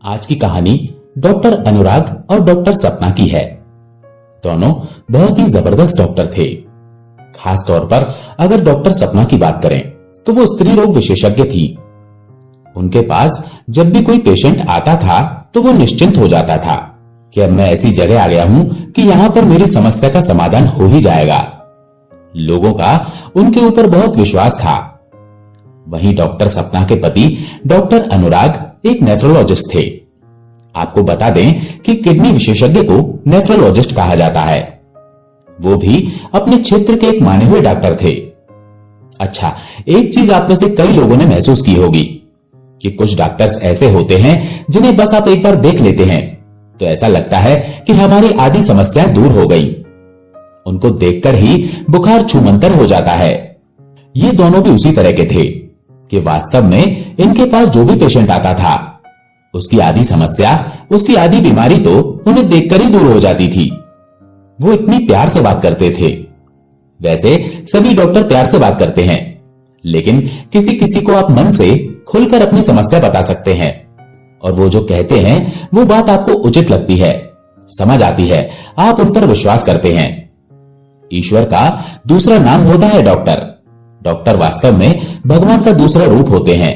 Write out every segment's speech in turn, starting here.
आज की कहानी डॉक्टर अनुराग और डॉक्टर सपना की है। दोनों बहुत ही जबरदस्त डॉक्टर थे। खास तौर पर अगर डॉक्टर सपना की बात करें तो वो स्त्री रोग विशेषज्ञ थी। उनके पास जब भी कोई पेशेंट आता था तो वो निश्चिंत हो जाता था कि अब मैं ऐसी जगह आ गया हूं कि यहां पर मेरी समस्या का समाधान हो ही जाएगा। लोगों का उनके ऊपर बहुत विश्वास था। वहीं डॉक्टर सपना के पति डॉक्टर अनुराग एक नेफ्रोलॉजिस्ट थे। आपको बता दें कि किडनी विशेषज्ञ को नेफ्रोलॉजिस्ट कहा जाता है। वो भी अपने क्षेत्र के एक माने हुए डॉक्टर थे। अच्छा, एक चीज आप में से कई लोगों ने महसूस की होगी कि कुछ डॉक्टर्स ऐसे होते हैं जिन्हें बस आप एक बार देख लेते हैं तो ऐसा लगता है कि हमारी आधी समस्याएं दूर हो गई। उनको देखकर ही बुखार छूमंतर हो जाता है। ये दोनों भी उसी तरह के थे कि वास्तव में इनके पास जो भी पेशेंट आता था उसकी आधी समस्या, उसकी आधी बीमारी तो उन्हें देखकर ही दूर हो जाती थी। वो इतनी प्यार से बात करते थे। वैसे सभी डॉक्टर प्यार से बात करते हैं, लेकिन किसी किसी को आप मन से खुलकर अपनी समस्या बता सकते हैं और वो जो कहते हैं वो बात आपको उचित लगती है, समझ आती है, आप उन पर विश्वास करते हैं। ईश्वर का दूसरा नाम होता है डॉक्टर। डॉक्टर वास्तव में भगवान का दूसरा रूप होते हैं।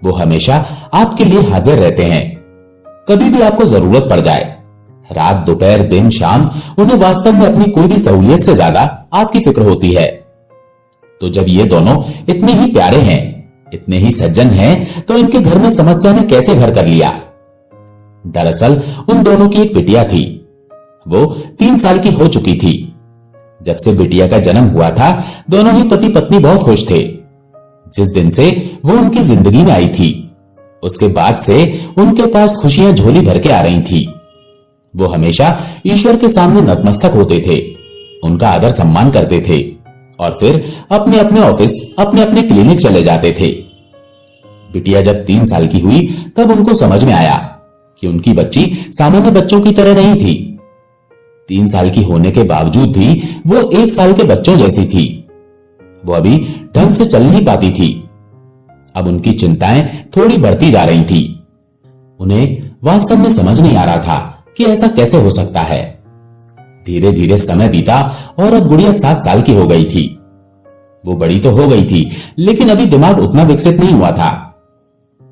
वो हमेशा आपके लिए हाजिर रहते हैं। कभी भी आपको जरूरत पड़ जाए, रात दोपहर दिन शाम, उन्हें वास्तव में अपनी कोई भी सहूलियत से ज्यादा आपकी फिक्र होती है। तो जब ये दोनों इतने ही प्यारे हैं, इतने ही सज्जन हैं, तो इनके घर में समस्या ने कैसे घर कर लिया? दरअसल उन दोनों की एक बिटिया थी। वो 3 साल की हो चुकी थी। जब से बिटिया का जन्म हुआ था, दोनों ही पति पत्नी बहुत खुश थे। जिस दिन से वो उनकी जिंदगी में आई थी, उसके बाद से उनके पास खुशियां झोली भर के आ रही थी। वो हमेशा ईश्वर के सामने नतमस्तक होते थे, उनका आदर सम्मान करते थे और फिर अपने अपने ऑफिस, अपने अपने क्लिनिक चले जाते थे। बिटिया जब 3 साल की हुई तब उनको समझ में आया कि उनकी बच्ची सामान्य बच्चों की तरह नहीं थी। 3 साल की होने के बावजूद भी वो 1 साल के बच्चों जैसी थी। वो अभी ढंग से चल नहीं पाती थी। अब उनकी चिंताएं थोड़ी बढ़ती जा रही थी। उन्हें वास्तव में समझ नहीं आ रहा था कि ऐसा कैसे हो सकता है। धीरे धीरे समय बीता और अब गुड़िया 7 साल की हो गई थी। वो बड़ी तो हो गई थी, लेकिन अभी दिमाग उतना विकसित नहीं हुआ था।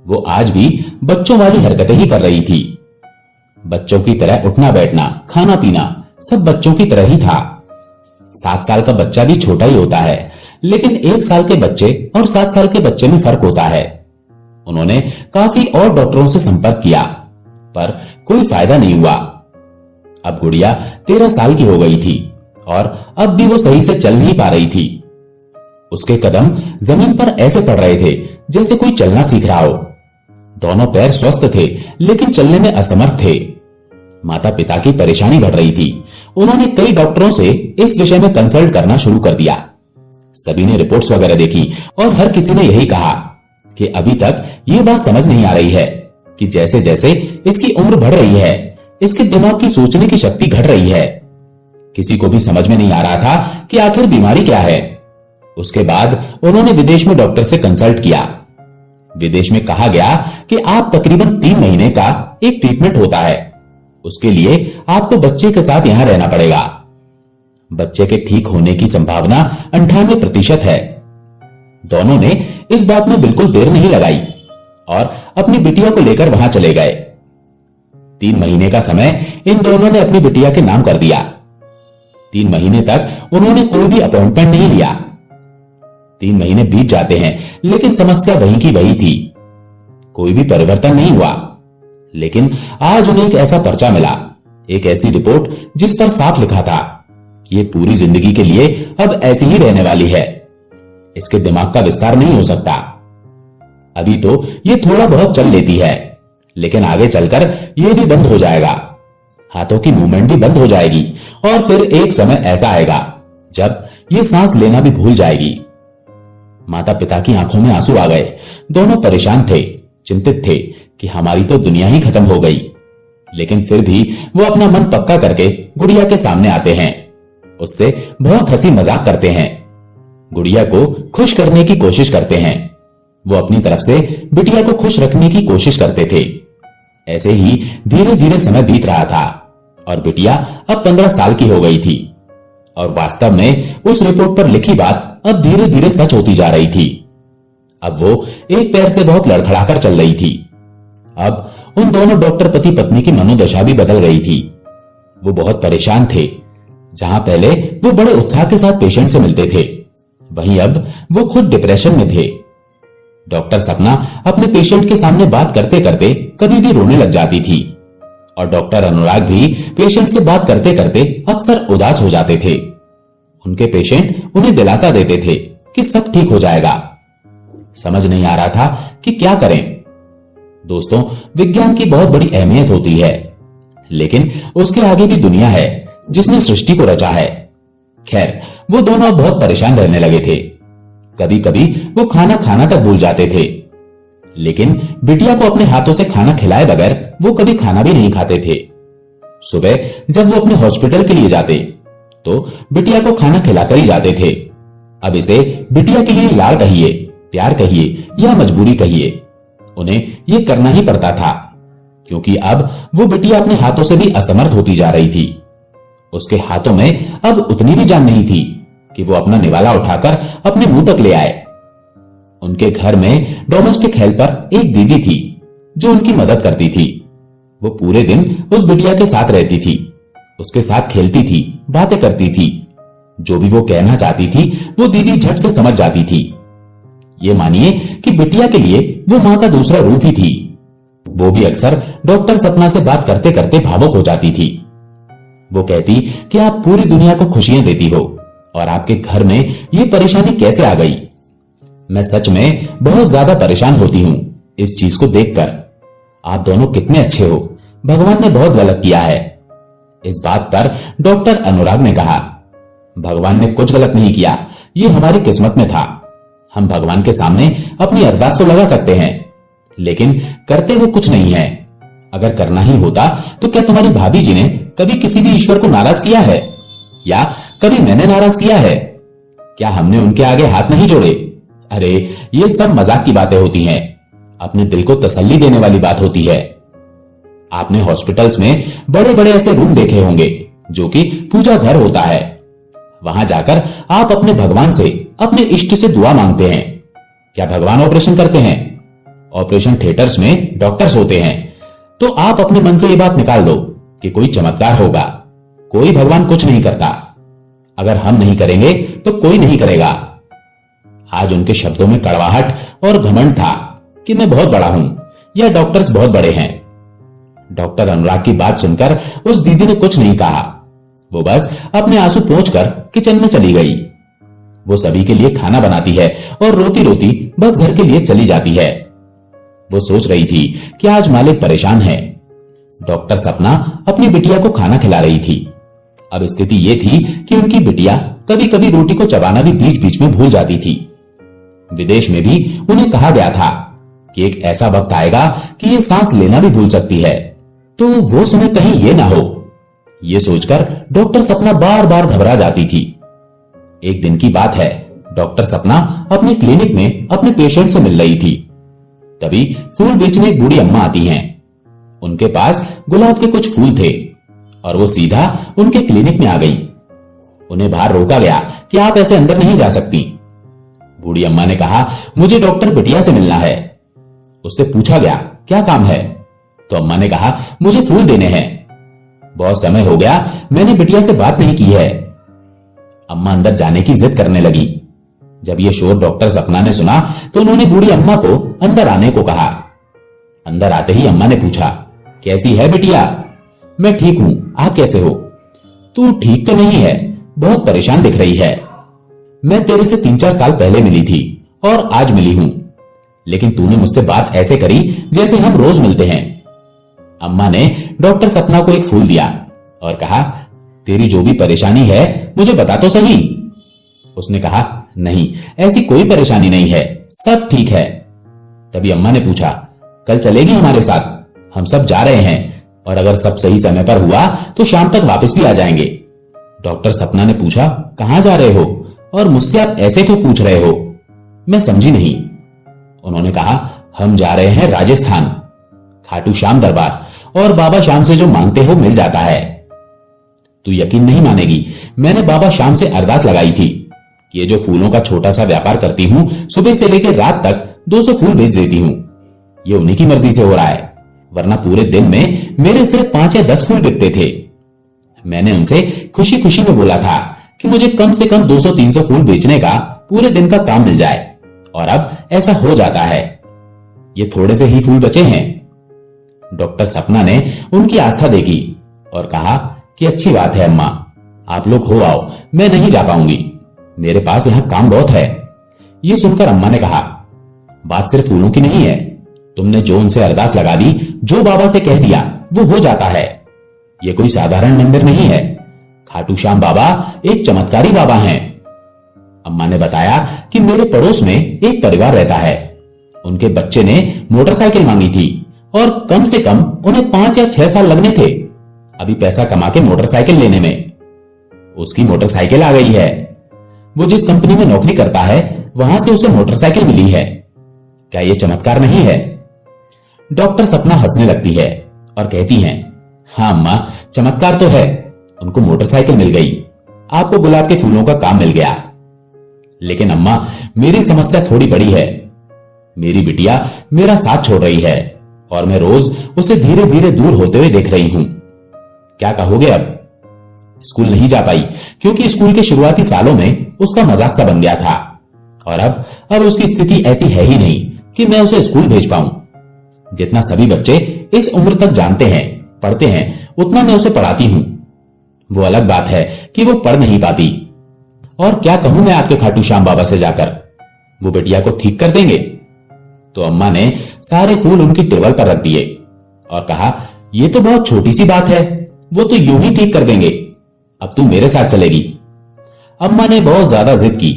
वो आज भी बच्चों वाली हरकतें ही कर रही थी। बच्चों की तरह उठना बैठना, खाना पीना सब बच्चों की तरह ही था। 7 साल का बच्चा भी छोटा ही होता है, लेकिन 1 साल के बच्चे और 7 साल के बच्चे में फर्क होता है। उन्होंने काफी और डॉक्टरों से संपर्क किया, पर कोई फायदा नहीं हुआ। अब गुड़िया 13 साल की हो गई थी और अब भी वो सही से चल नहीं पा रही थी। उसके कदम जमीन पर ऐसे पड़ रहे थे जैसे कोई चलना सीख रहा हो। दोनों पैर स्वस्थ थे, लेकिन चलने में असमर्थ थे। माता पिता की परेशानी बढ़ रही थी। उन्होंने कई डॉक्टरों से इस विषय में कंसल्ट करना शुरू कर दिया। सभी ने रिपोर्ट्स वगैरह देखी और हर किसी ने यही कहा कि अभी तक ये बात समझ नहीं आ रही है कि जैसे जैसे इसकी उम्र बढ़ रही है, इसके दिमाग की सोचने की शक्ति घट रही है। किसी को भी समझ में नहीं आ रहा था कि आखिर बीमारी क्या है। उसके बाद उन्होंने विदेश में डॉक्टर से कंसल्ट किया। विदेश में कहा गया कि आप तकरीबन 3 महीने का एक ट्रीटमेंट होता है, उसके लिए आपको बच्चे के साथ यहां रहना पड़ेगा। बच्चे के ठीक होने की संभावना 98% है। दोनों ने इस बात में बिल्कुल देर नहीं लगाई और अपनी बिटिया को लेकर वहां चले गए। 3 महीने का समय इन दोनों ने अपनी बिटिया के नाम कर दिया। 3 महीने तक उन्होंने कोई भी अपॉइंटमेंट नहीं लिया। 3 महीने बीत जाते हैं, लेकिन समस्या वही की वही थी। कोई भी परिवर्तन नहीं हुआ। लेकिन आज उन्हें एक ऐसा पर्चा मिला, एक ऐसी रिपोर्ट जिस पर साफ लिखा था कि ये पूरी जिंदगी के लिए अब ऐसी ही रहने वाली है। इसके दिमाग का विस्तार नहीं हो सकता। अभी तो ये थोड़ा बहुत चल लेती है, लेकिन आगे चलकर ये भी बंद हो जाएगा। हाथों की मूवमेंट भी बंद हो जाएगी और फिर एक समय ऐसा आएगा जब ये सांस लेना भी भूल जाएगी। माता पिता की आंखों में आंसू आ गए। दोनों परेशान थे, चिंतित थे कि हमारी तो दुनिया ही खत्म हो गई। लेकिन फिर भी वो अपना मन पक्का करके गुड़िया के सामने आते हैं, उससे बहुत हंसी मजाक करते हैं, गुड़िया को खुश करने की कोशिश करते हैं। वो अपनी तरफ से बिटिया को खुश रखने की कोशिश करते थे। ऐसे ही धीरे धीरे समय बीत रहा था और बिटिया अब 15 साल की हो गई थी और वास्तव में उस रिपोर्ट पर लिखी बात अब धीरे धीरे सच होती जा रही थी। अब वो एक पैर से बहुत लड़खड़ाकर चल रही थी। अब उन दोनों डॉक्टर पति पत्नी की मनोदशा भी बदल गई थी। वो बहुत परेशान थे। जहां पहले वो बड़े उत्साह के साथ पेशेंट से मिलते थे, वहीं अब वो खुद डिप्रेशन में थे। डॉक्टर सपना अपने पेशेंट के सामने बात करते करते कभी भी रोने लग जाती थी और डॉक्टर अनुराग भी पेशेंट से बात करते करते अक्सर उदास हो जाते थे। उनके पेशेंट उन्हें दिलासा देते थे कि सब ठीक हो जाएगा। समझ नहीं आ रहा था कि क्या करें। दोस्तों, विज्ञान की बहुत बड़ी अहमियत होती है, लेकिन उसके आगे भी दुनिया है जिसने सृष्टि को रचा है। खैर, वो दोनों बहुत परेशान रहने लगे थे। कभी कभी वो खाना खाना तक भूल जाते थे, लेकिन बिटिया को अपने हाथों से खाना खिलाए बगैर वो कभी खाना भी नहीं खाते थे। सुबह जब वो अपने हॉस्पिटल के लिए जाते तो बिटिया को खाना खिलाकर ही जाते थे। अब इसे बिटिया के लिए लाड़ कहिए, प्यार कहिए या मजबूरी कहिए, उन्हें ये करना ही पड़ता था, क्योंकि अब वो बिटिया अपने हाथों से भी असमर्थ होती जा रही थी। उसके हाथों में अब उतनी भी जान नहीं थी कि वो अपना निवाला उठाकर अपने मुंह तक ले आए। उनके घर में डोमेस्टिक हेल्पर एक दीदी थी जो उनकी मदद करती थी। वो पूरे दिन उस बिटिया के साथ रहती थी, उसके साथ खेलती थी, बातें करती थी। जो भी वो कहना चाहती थी वो दीदी झट से समझ जाती थी। ये मानिए कि बिटिया के लिए वो मां का दूसरा रूप ही थी। वो भी अक्सर डॉक्टर सपना से बात करते करते भावुक हो जाती थी। वो कहती कि आप पूरी दुनिया को खुशियां देती हो और आपके घर में ये परेशानी कैसे आ गई। मैं सच में बहुत ज्यादा परेशान होती हूं इस चीज को देखकर। आप दोनों कितने अच्छे हो, भगवान ने बहुत गलत किया है। इस बात पर डॉक्टर अनुराग ने कहा, भगवान ने कुछ गलत नहीं किया, ये हमारी किस्मत में था। हम भगवान के सामने अपनी अरदास तो लगा सकते हैं, लेकिन करते वो कुछ नहीं है। अगर करना ही होता तो क्या तुम्हारी भाभी जी ने कभी किसी भी ईश्वर को नाराज किया है, या कभी मैंने नाराज किया है? क्या हमने उनके आगे हाथ नहीं जोड़े? अरे, ये सब मजाक की बातें होती हैं, अपने दिल को तसल्ली देने वाली बात होती है। आपने हॉस्पिटल्स में बड़े बड़े ऐसे रूम देखे होंगे जो कि पूजा घर होता है। वहां जाकर आप अपने भगवान से, अपने इष्ट से दुआ मांगते हैं। क्या भगवान ऑपरेशन करते हैं? ऑपरेशन थिएटर्स में डॉक्टर्स होते हैं। तो आप अपने मन से ये बात निकाल दो कि कोई चमत्कार होगा। कोई भगवान कुछ नहीं करता। अगर हम नहीं करेंगे तो कोई नहीं करेगा। आज उनके शब्दों में कड़वाहट और घमंड था कि मैं बहुत बड़ा हूं या डॉक्टर्स बहुत बड़े हैं। डॉक्टर अनुराग की बात सुनकर उस दीदी ने कुछ नहीं कहा। वो बस अपने आंसू पोंछकर किचन में चली गई। वो सभी के लिए खाना बनाती है और रोती रोती बस घर के लिए चली जाती है। वो सोच रही थी कि आज मालिक परेशान है। डॉक्टर सपना अपनी बिटिया को खाना खिला रही थी। अब स्थिति ये थी कि उनकी बिटिया कभी कभी रोटी को चबाना भी बीच बीच में भूल जाती थी। विदेश में भी उन्हें कहा गया था कि एक ऐसा वक्त आएगा कि ये सांस लेना भी भूल सकती है, तो वो समय कहीं ये ना हो। ये सोचकर डॉक्टर सपना बार बार घबरा जाती थी। एक दिन की बात है, डॉक्टर सपना अपने क्लिनिक में अपने पेशेंट से मिल रही थी। तभी फूल बेचने एक बूढ़ी अम्मा आती हैं। उनके पास गुलाब के कुछ फूल थे और वो सीधा उनके क्लिनिक में आ गई। उन्हें बाहर रोका गया कि आप ऐसे अंदर नहीं जा सकती। बूढ़ी अम्मा ने कहा, मुझे डॉक्टर बिटिया से मिलना है। उससे पूछा गया, क्या काम है? तो अम्मा ने कहा, मुझे फूल देने हैं। बहुत समय हो गया, मैंने बिटिया से बात नहीं की है। अम्मा अंदर जाने की जिद करने लगी। जब ये शोर डॉक्टर सपना ने सुना तो उन्होंने बूढ़ी अम्मा को अंदर आने को कहा। अंदर आते ही अम्मा ने पूछा, कैसी है बिटिया? मैं ठीक हूं, आप कैसे हो? तू ठीक तो नहीं है, बहुत परेशान दिख रही है। मैं तेरे से 3-4 साल पहले मिली थी और आज मिली हूं, लेकिन तूने मुझसे बात ऐसे करी जैसे हम रोज मिलते हैं। अम्मा ने डॉक्टर सपना को एक फूल दिया और कहा, तेरी जो भी परेशानी है मुझे बता तो सही। उसने कहा, नहीं, ऐसी कोई परेशानी नहीं है, सब ठीक है। तभी अम्मा ने पूछा, कल चलेगी हमारे साथ? हम सब जा रहे हैं और अगर सब सही समय पर हुआ तो शाम तक वापस भी आ जाएंगे। डॉक्टर सपना ने पूछा, कहां जा रहे हो और मुझसे आप ऐसे क्यों पूछ रहे हो? मैं समझी नहीं। उन्होंने कहा, हम जा रहे हैं राजस्थान। खाटू श्याम दरबार और बाबा श्याम से जो मांगते हो मिल जाता है। तू यकीन नहीं मानेगी, मैंने बाबा श्याम से अरदास लगाई थी कि ये जो फूलों का छोटा सा व्यापार करती हूं, सुबह से लेकर रात तक 200 फूल बेच देती हूं। ये उन्हीं की मर्जी से हो रहा है, वरना पूरे दिन में मेरे सिर्फ 5 या 10 फूल बिकते थे। मैंने उनसे खुशी खुशी में बोला था कि मुझे कम से कम 200-300 फूल बेचने का पूरे दिन का काम मिल जाए, और अब ऐसा हो जाता है। ये थोड़े से ही फूल बचे हैं। डॉक्टर सपना ने उनकी आस्था देखी और कहा कि अच्छी बात है अम्मा, आप लोग हो आओ, मैं नहीं जा पाऊंगी, मेरे पास यहां काम बहुत है। ये सुनकर अम्मा ने कहा, बात सिर्फ फूलों की नहीं है, तुमने जो उनसे अरदास लगा दी, जो बाबा से कह दिया, वो हो जाता है। ये कोई साधारण मंदिर नहीं है, खाटू श्याम बाबा एक चमत्कारी बाबा हैं। अम्मा ने बताया कि मेरे पड़ोस में एक परिवार रहता है, उनके बच्चे ने मोटरसाइकिल मांगी थी और कम से कम उन्हें 5 या 6 साल लगने थे अभी पैसा कमा के मोटरसाइकिल लेने में। उसकी मोटरसाइकिल आ गई है। वो जिस कंपनी में नौकरी करता है, वहां से उसे मोटरसाइकिल मिली है। क्या यह चमत्कार नहीं है? डॉक्टर सपना हंसने लगती है और कहती हैं, हाँ अम्मा, चमत्कार तो है, उनको मोटरसाइकिल मिल गई, आपको गुलाब के फूलों का काम मिल गया। लेकिन अम्मा, मेरी समस्या थोड़ी बड़ी है। मेरी बिटिया मेरा साथ छोड़ रही है और मैं रोज उसे धीरे धीरे दूर होते हुए देख रही हूं। क्या कहोगे अब? स्कूल नहीं जा पाई क्योंकि स्कूल के शुरुआती सालों में उसका मजाक सा बन गया था, और अब उसकी स्थिति ऐसी है ही नहीं कि मैं उसे स्कूल भेज पाऊं। जितना सभी बच्चे इस उम्र तक जानते हैं, पढ़ते हैं, उतना मैं उसे पढ़ाती हूं। वो अलग बात है कि वो पढ़ नहीं पाती। और क्या कहूं मैं आपके खाटू श्याम बाबा से जाकर, वो बिटिया को ठीक कर देंगे? तो अम्मा ने सारे फूल उनकी टेबल पर रख दिए और कहा, यह तो बहुत छोटी सी बात है, वो तो यूं ही ठीक कर देंगे, अब तू मेरे साथ चलेगी। अम्मा ने बहुत ज्यादा जिद की,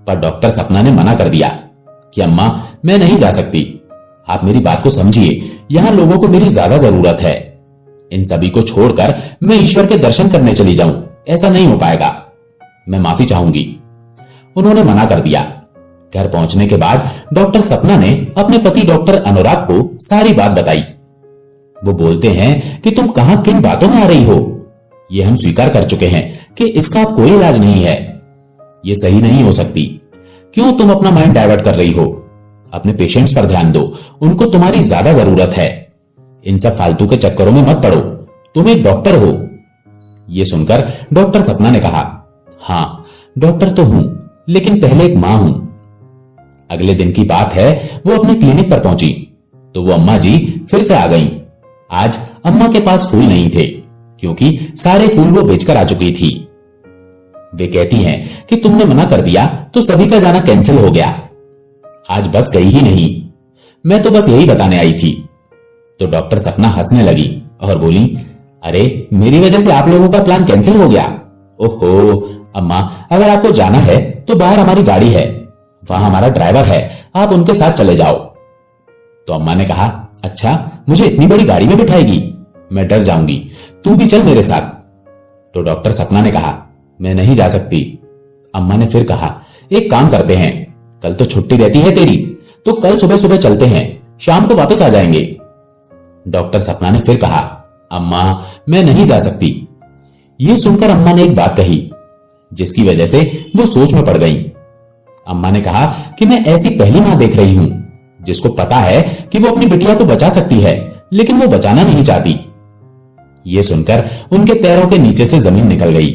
पर डॉक्टर सपना ने मना कर दिया कि अम्मा, मैं नहीं जा सकती, आप मेरी बात को समझिए, यहां लोगों को मेरी ज्यादा जरूरत है। इन सभी को छोड़कर मैं ईश्वर के दर्शन करने चली जाऊं, ऐसा नहीं हो पाएगा, मैं माफी चाहूंगी। उन्होंने मना कर दिया। घर पहुंचने के बाद डॉक्टर सपना ने अपने पति डॉक्टर अनुराग को सारी बात बताई। वो बोलते हैं कि तुम कहां किन बातों में आ रही हो, ये हम स्वीकार कर चुके हैं कि इसका अब कोई इलाज नहीं है, ये सही नहीं हो सकती। क्यों तुम अपना माइंड डाइवर्ट कर रही हो? अपने पेशेंट्स पर ध्यान दो, उनको तुम्हारी ज्यादा जरूरत है। इन सब फालतू के चक्करों में मत पड़ो, तुम एक डॉक्टर हो। यह सुनकर डॉक्टर सपना ने कहा, हां डॉक्टर तो हूं, लेकिन पहले एक मां हूं। अगले दिन की बात है, वो अपने क्लिनिक पर पहुंची तो वो अम्मा जी फिर से आ गईं। आज अम्मा के पास फूल नहीं थे क्योंकि सारे फूल वो बेचकर आ चुकी थी। वे कहती हैं कि तुमने मना कर दिया तो सभी का जाना कैंसिल हो गया। आज बस गई ही नहीं, मैं तो बस यही बताने आई थी। तो डॉक्टर सपना हंसने लगी और बोली, अरे मेरी वजह से आप लोगों का प्लान कैंसिल हो गया? ओहो अम्मा, अगर आपको जाना है तो बाहर हमारी गाड़ी है, वहां हमारा ड्राइवर है, आप उनके साथ चले जाओ। तो अम्मा ने कहा, अच्छा मुझे इतनी बड़ी गाड़ी में बिठाएगी, मैं डर जाऊंगी, तू भी चल मेरे साथ। तो डॉक्टर सपना ने कहा, मैं नहीं जा सकती। अम्मा ने फिर कहा, एक काम करते हैं, कल तो छुट्टी रहती है तेरी, तो कल सुबह सुबह चलते हैं, शाम को वापस आ जाएंगे। डॉक्टर सपना ने फिर कहा, अम्मा मैं नहीं जा सकती। यह सुनकर अम्मा ने एक बात कही जिसकी वजह से वो सोच में पड़ गई। अम्मा ने कहा कि मैं ऐसी पहली मां देख रही हूं जिसको पता है कि वो अपनी बिटिया को बचा सकती है, लेकिन वो बचाना नहीं चाहती। यह सुनकर उनके पैरों के नीचे से जमीन निकल गई।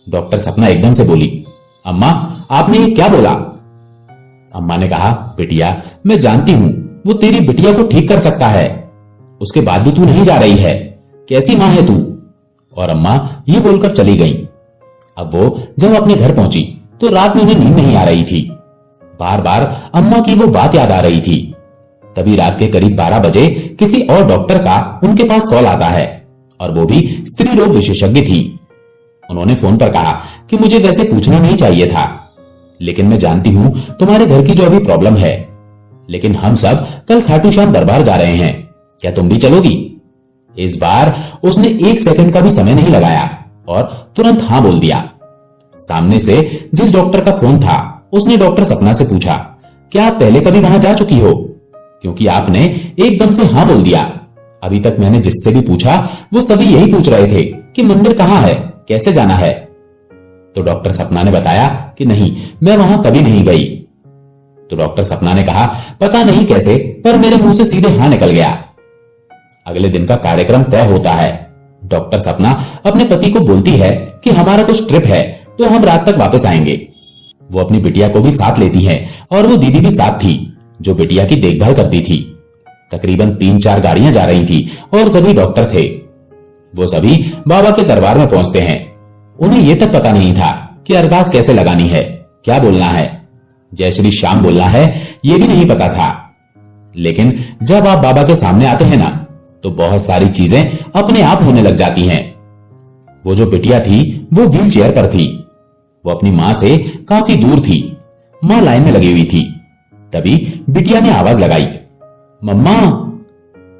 डॉक्टर सपना एकदम से बोली, अम्मा आपने ये क्या बोला? अम्मा ने कहा, बिटिया मैं जानती हूं वो तेरी बिटिया को ठीक कर सकता है, उसके बाद भी तू नहीं जा रही है, कैसी मां है तू? और अम्मा ये बोलकर चली गई। अब वो जब अपने घर पहुंची तो रात में उन्हें नींद नहीं आ रही थी। बार बार अम्मा की वो बात याद आ रही थी। तभी रात के करीब 12 बजे किसी और डॉक्टर का उनके पास कॉल आता है, और वो भी स्त्री रोग विशेषज्ञ थी। उन्होंने फोन पर कहा कि मुझे वैसे पूछना नहीं चाहिए था, लेकिन मैं जानती हूं तुम्हारे घर की जो अभी प्रॉब्लम है, लेकिन हम सब कल खाटू श्याम दरबार जा रहे हैं, क्या तुम भी चलोगी? इस बार उसने 1 सेकंड का भी समय नहीं लगाया और तुरंत हां बोल दिया। सामने से जिस डॉक्टर का फोन था उसने डॉक्टर सपना से पूछा, क्या आप पहले कभी वहां जा चुकी हो? क्योंकि आपने एकदम से हाँ बोल दिया। अभी तक मैंने जिससे भी पूछा वो सभी यही पूछ रहे थे कि मंदिर कहाँ है, कैसे जाना है। तो डॉक्टर सपना ने बताया कि नहीं, मैं वहां कभी नहीं गई। तो डॉक्टर सपना ने कहा, पता नहीं कैसे पर मेरे मुंह से सीधे हाँ निकल गया। अगले दिन का कार्यक्रम तय होता है। डॉक्टर सपना अपने पति को बोलती है कि हमारा कुछ ट्रिप है तो हम रात तक वापस आएंगे। वो अपनी बिटिया को भी साथ लेती है और वो दीदी भी साथ थी जो बिटिया की देखभाल करती थी। तकरीबन 3-4 गाड़ियां जा रही थी और सभी डॉक्टर थे। वो सभी बाबा के दरबार में पहुंचते हैं। उन्हें यह तक पता नहीं था कि अरदास कैसे लगानी है, क्या बोलना है, जय श्री श्याम बोलना है, यह भी नहीं पता था। लेकिन जब आप बाबा के सामने आते हैं ना तो बहुत सारी चीजें अपने आप होने लग जाती हैं। वो जो बिटिया थी वो व्हील चेयर पर थी। वो अपनी मां से काफी दूर थी। मां लाइन में लगी हुई थी। तभी बिटिया ने आवाज लगाई, मम्मा।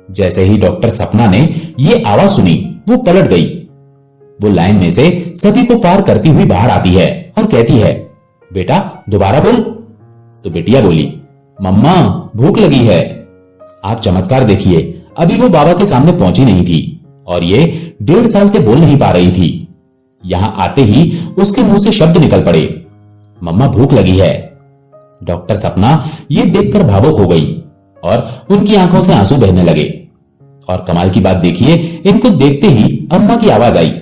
जैसे ही डॉक्टर सपना ने ये आवाज सुनी वो पलट गई। वो लाइन में से सभी को पार करती हुई बाहर आती है और कहती है, बेटा दोबारा बोल। तो बिटिया बोली, मम्मा भूख लगी है। आप चमत्कार देखिए, अभी वो बाबा के सामने पहुंची नहीं थी और ये 1.5 साल से बोल नहीं पा रही थी। यहां आते ही उसके मुंह से शब्द निकल पड़े, मम्मा भूख लगी है। डॉक्टर सपना ये देखकर भावुक हो गई और उनकी आंखों से आंसू बहने लगे। और कमाल की बात देखिए, इनको देखते ही अम्मा की आवाज आई।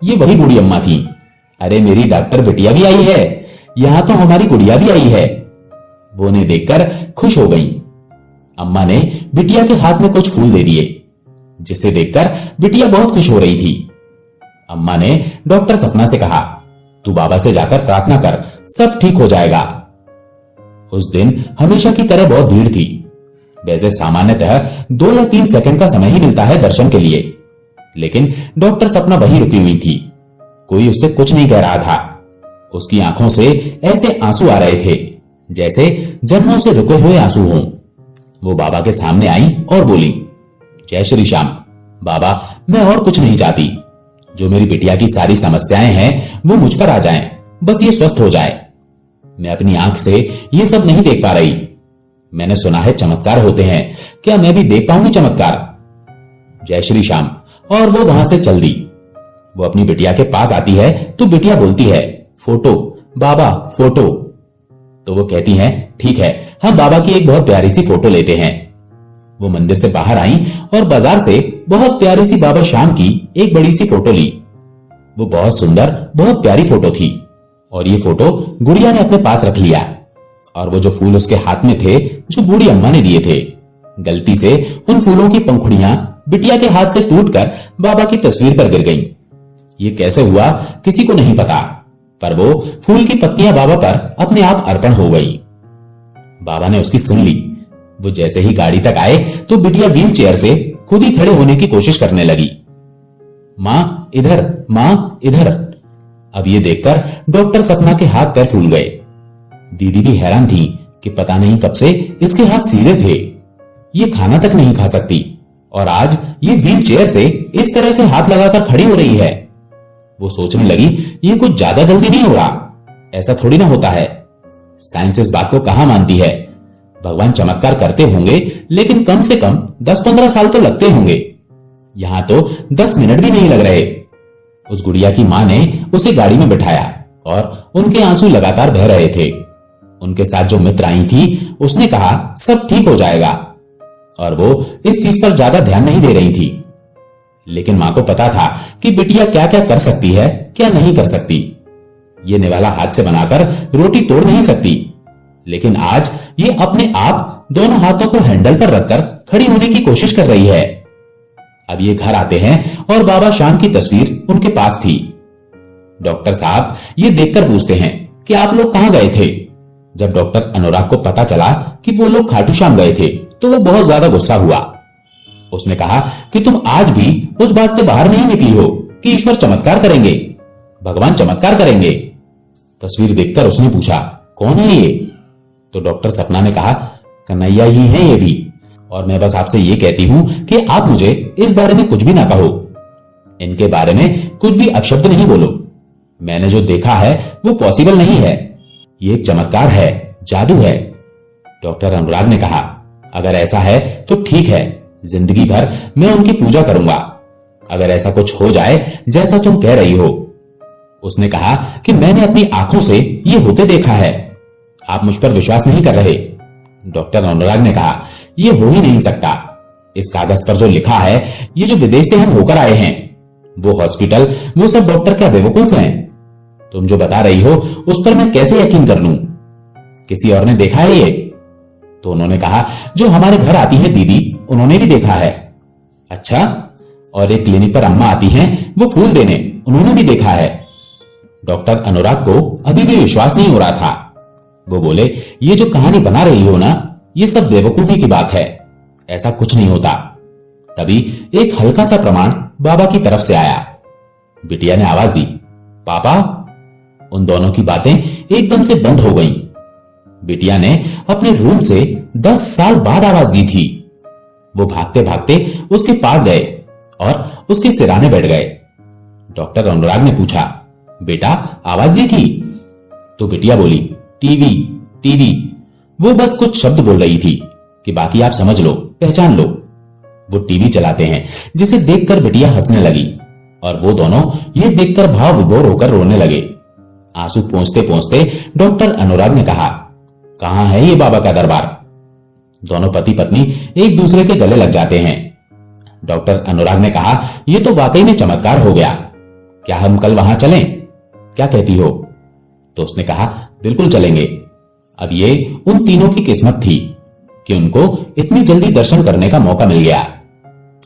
ये वही बूढ़ी अम्मा थी। अरे मेरी डॉक्टर बिटिया भी आई है, यहां तो हमारी गुड़िया भी आई है। वो उन्हें देखकर खुश हो गई। अम्मा ने बिटिया के हाथ में कुछ फूल दे दिए, जिसे देखकर बिटिया बहुत खुश हो रही थी। अम्मा ने डॉक्टर सपना से कहा, तू बाबा से जाकर प्रार्थना कर, सब ठीक हो जाएगा। उस दिन हमेशा की तरह बहुत भीड़ थी। वैसे सामान्यतः 2 या 3 सेकंड का समय ही मिलता है दर्शन के लिए, लेकिन डॉक्टर सपना वहीं रुकी हुई थी। कोई उससे कुछ नहीं कह रहा था। उसकी आंखों से ऐसे आंसू आ रहे थे जैसे जन्मों से रुके हुए आंसू हों। वो बाबा के सामने आई और बोली, जय श्री श्याम। बाबा मैं और कुछ नहीं चाहती, जो मेरी बिटिया की सारी समस्याएं हैं वो मुझ पर आ जाएं, बस ये स्वस्थ हो जाए। मैं अपनी आंख से ये सब नहीं देख पा रही। मैंने सुना है चमत्कार होते हैं, क्या मैं भी देख पाऊंगी चमत्कार? जय श्री श्याम। और वो वहां से चल दी। वो अपनी बिटिया के पास आती है तो बिटिया बोलती है, फोटो बाबा फोटो। तो वो कहती हैं, ठीक है, हम बाबा की एक बहुत प्यारी सी फोटो लेते हैं। वो मंदिर से बाहर आई और बाजार से बहुत प्यारी सी बाबा श्याम की एक बड़ी सी फोटो ली। वो बहुत सुंदर, बहुत प्यारी फोटो थी और ये फोटो गुड़िया ने अपने पास रख लिया। और वो जो फूल उसके हाथ में थे जो बूढ़ी अम्मा ने दिए थे, गलती से उन फूलों की पंखुड़ियां बिटिया के हाथ से टूटकर बाबा की तस्वीर पर गिर गईं। ये कैसे हुआ किसी को नहीं पता, पर वो फूल की पत्तियां बाबा पर अपने आप अर्पण हो गई। बाबा ने उसकी सुन ली। वो जैसे ही गाड़ी तक आए तो बिटिया व्हील चेयर से खुद ही खड़े होने की कोशिश करने लगी। मां इधर, मां इधर। अब ये देखकर डॉक्टर सपना के हाथ पैर फूल गए। दीदी भी हैरान थी कि पता नहीं कब से इसके हाथ सीधे थे। ये खाना तक नहीं खा सकती और आज ये व्हील चेयर से इस तरह से हाथ लगाकर खड़ी हो रही है। वो सोचने लगी, ये कुछ ज्यादा जल्दी नहीं हो रहा, ऐसा थोड़ी ना होता है। साइंस इस बात को कहां मानती है। भगवान चमत्कार करते होंगे लेकिन कम से कम 10-15 साल तो लगते होंगे। यहां तो 10 मिनट भी नहीं लग रहे। उस गुड़िया की मां ने उसे गाड़ी में बिठाया और उनके आंसू लगातार बह रहे थे। उनके साथ जो मित्र आई थी उसने कहा, सब ठीक हो जाएगा, और वो इस चीज पर ज्यादा ध्यान नहीं दे रही थी। लेकिन मां को पता था कि बिटिया क्या क्या कर सकती है, क्या नहीं कर सकती। ये निवाला हाथ से बनाकर रोटी तोड़ नहीं सकती, लेकिन आज ये अपने आप दोनों हाथों को हैंडल पर रखकर खड़ी होने की कोशिश कर रही है। अब ये घर आते हैं और बाबा श्याम की तस्वीर उनके पास थी। डॉक्टर साहब ये देखकर पूछते हैं कि आप लोग कहां गए थे। जब डॉक्टर अनुराग को पता चला कि वो लोग खाटू श्याम गए थे तो वो बहुत ज्यादा गुस्सा हुआ। उसने कहा कि तुम आज भी उस बात से बाहर नहीं निकली हो कि ईश्वर चमत्कार करेंगे, भगवान चमत्कार करेंगे। तस्वीर देखकर उसने पूछा, कौन है ये? तो डॉक्टर सपना ने कहा, कन्हैया ही है ये भी, और मैं बस आपसे ये कहती हूं कि आप मुझे इस बारे में कुछ भी ना कहो। इनके बारे में कुछ भी अपशब्द नहीं बोलो। मैंने जो देखा है वो पॉसिबल नहीं है। ये एक चमत्कार है, जादू है। डॉक्टर अनुराग ने कहा, अगर ऐसा है तो ठीक है, जिंदगी भर मैं उनकी पूजा करूंगा। अगर ऐसा कुछ हो जाए जैसा तुम कह रही हो। उसने कहा कि मैंने अपनी आंखों से ये होते देखा है। आप मुझ पर विश्वास नहीं कर रहे। डॉक्टर अनुराग ने कहा, यह हो ही नहीं सकता। इस कागज पर जो लिखा है, ये जो विदेश से हम होकर आए हैं, वो हॉस्पिटल, वो सब डॉक्टर क्या बेवकूफ हैं? तुम जो बता रही हो उस पर मैं कैसे यकीन कर लूं? किसी और ने देखा है ये? तो उन्होंने कहा, जो हमारे घर आती है दीदी, उन्होंने भी देखा है। अच्छा, और एक क्लिनिक पर अम्मा आती हैं, वो फूल देने, उन्होंने भी देखा है। डॉक्टर अनुराग को अभी भी विश्वास नहीं हो रहा था। वो बोले, ये जो कहानी बना रही हो ना, ये सब बेवकूफी की बात है, ऐसा कुछ नहीं होता। तभी एक हल्का सा प्रमाण बाबा की तरफ से आया। बिटिया ने आवाज दी, पापा। उन दोनों की बातें एकदम से बंद हो गईं। बिटिया ने अपने रूम से 10 साल बाद आवाज दी थी। वो भागते भागते उसके पास गए और उसके सिराने बैठ गए। डॉक्टर अनुराग ने पूछा, बेटा आवाज दी थी? तो बिटिया बोली, टीवी टीवी। वो बस कुछ शब्द बोल रही थी कि बाकी आप समझ लो, पहचान लो। वो टीवी चलाते हैं, जिसे देखकर बिटिया हंसने लगी और वो दोनों ये देखकर भाव विभोर होकर रोने लगे। आंसू पोंछते पोंछते डॉक्टर अनुराग ने कहा, कहां है ये बाबा का दरबार? दोनों पति पत्नी एक दूसरे के गले लग जाते हैं। डॉक्टर अनुराग ने कहा, यह तो वाकई में चमत्कार हो गया। क्या हम कल वहां चलें? क्या कहती हो? तो उसने कहा, बिल्कुल चलेंगे। अब ये उन तीनों की किस्मत थी कि उनको इतनी जल्दी दर्शन करने का मौका मिल गया।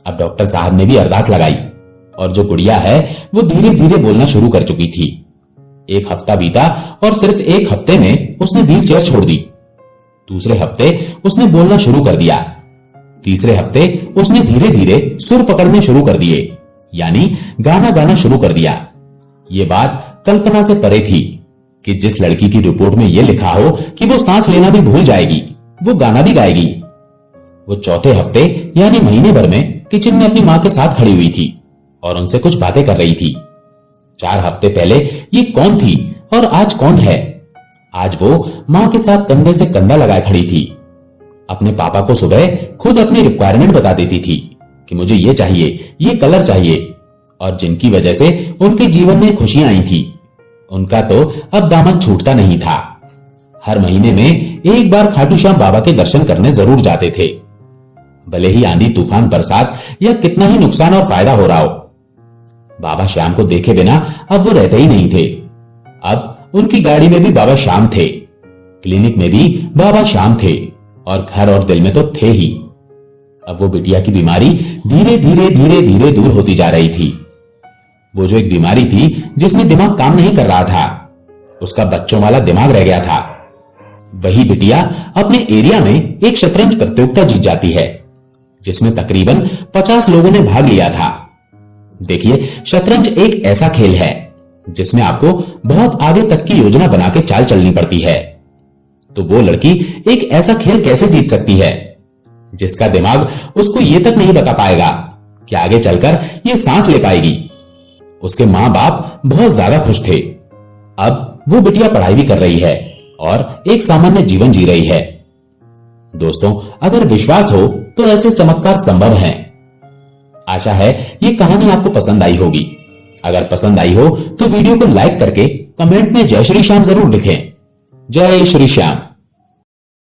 अब डॉक्टर साहब ने भी अरदास लगाई और जो गुड़िया है वो धीरे धीरे बोलना शुरू कर चुकी थी। एक हफ्ता बीता और सिर्फ एक हफ्ते में उसने व्हील चेयर छोड़ दी। दूसरे हफ्ते उसने बोलना शुरू कर दिया। तीसरे हफ्ते उसने धीरे धीरे सुर पकड़ने शुरू कर दिए, यानी गाना गाना शुरू कर दिया। ये बात कल्पना से परे थी कि जिस लड़की की रिपोर्ट में यह लिखा हो कि वो सांस लेना भी भूल जाएगी, वो गाना भी गाएगी। वो चौथे हफ्ते यानी महीने भर में किचन में अपनी मां के साथ खड़ी हुई थी और उनसे कुछ बातें कर रही थी। 4 हफ्ते पहले ये कौन थी और आज कौन है? आज वो मां के साथ कंधे से कंधा लगाए खड़ी थी। अपने पापा को सुबह खुद अपनी रिक्वायरमेंट बता देती थी कि मुझे ये चाहिए, ये कलर चाहिए, और जिनकी वजह से उनके जीवन में खुशियां आई थी, उनका तो अब दामन छूटता नहीं था। हर महीने में एक बार खाटू श्याम बाबा के दर्शन करने जरूर जाते थे, भले ही आंधी तूफान बरसात या कितना ही नुकसान और फायदा हो रहा हो। बाबा श्याम को देखे बिना अब वो रहते ही नहीं थे। अब उनकी गाड़ी में भी बाबा श्याम थे, क्लिनिक में भी बाबा श्याम थे और घर और दिल में तो थे ही। अब वो बिटिया की बीमारी धीरे धीरे धीरे धीरे दूर होती जा रही थी। वो जो एक बीमारी थी जिसमें दिमाग काम नहीं कर रहा था, उसका बच्चों वाला दिमाग रह गया था। वही बिटिया अपने एरिया में एक शतरंज प्रतियोगिता जीत जाती है, जिसमें तकरीबन 50 लोगों ने भाग लिया था। देखिए, शतरंज एक ऐसा खेल है जिसमें आपको बहुत आगे तक की योजना बना के चाल चलनी पड़ती है। तो वो लड़की एक ऐसा खेल कैसे जीत सकती है जिसका दिमाग उसको ये तक नहीं बता पाएगा कि आगे चलकर ये सांस ले पाएगी। उसके मां बाप बहुत ज्यादा खुश थे। अब वो बिटिया पढ़ाई भी कर रही है और एक सामान्य जीवन जी रही है। दोस्तों, अगर विश्वास हो तो ऐसे चमत्कार संभव हैं। आशा है ये कहानी आपको पसंद आई होगी। अगर पसंद आई हो तो वीडियो को लाइक करके कमेंट में जय श्री श्याम जरूर लिखें। जय श्री श्याम।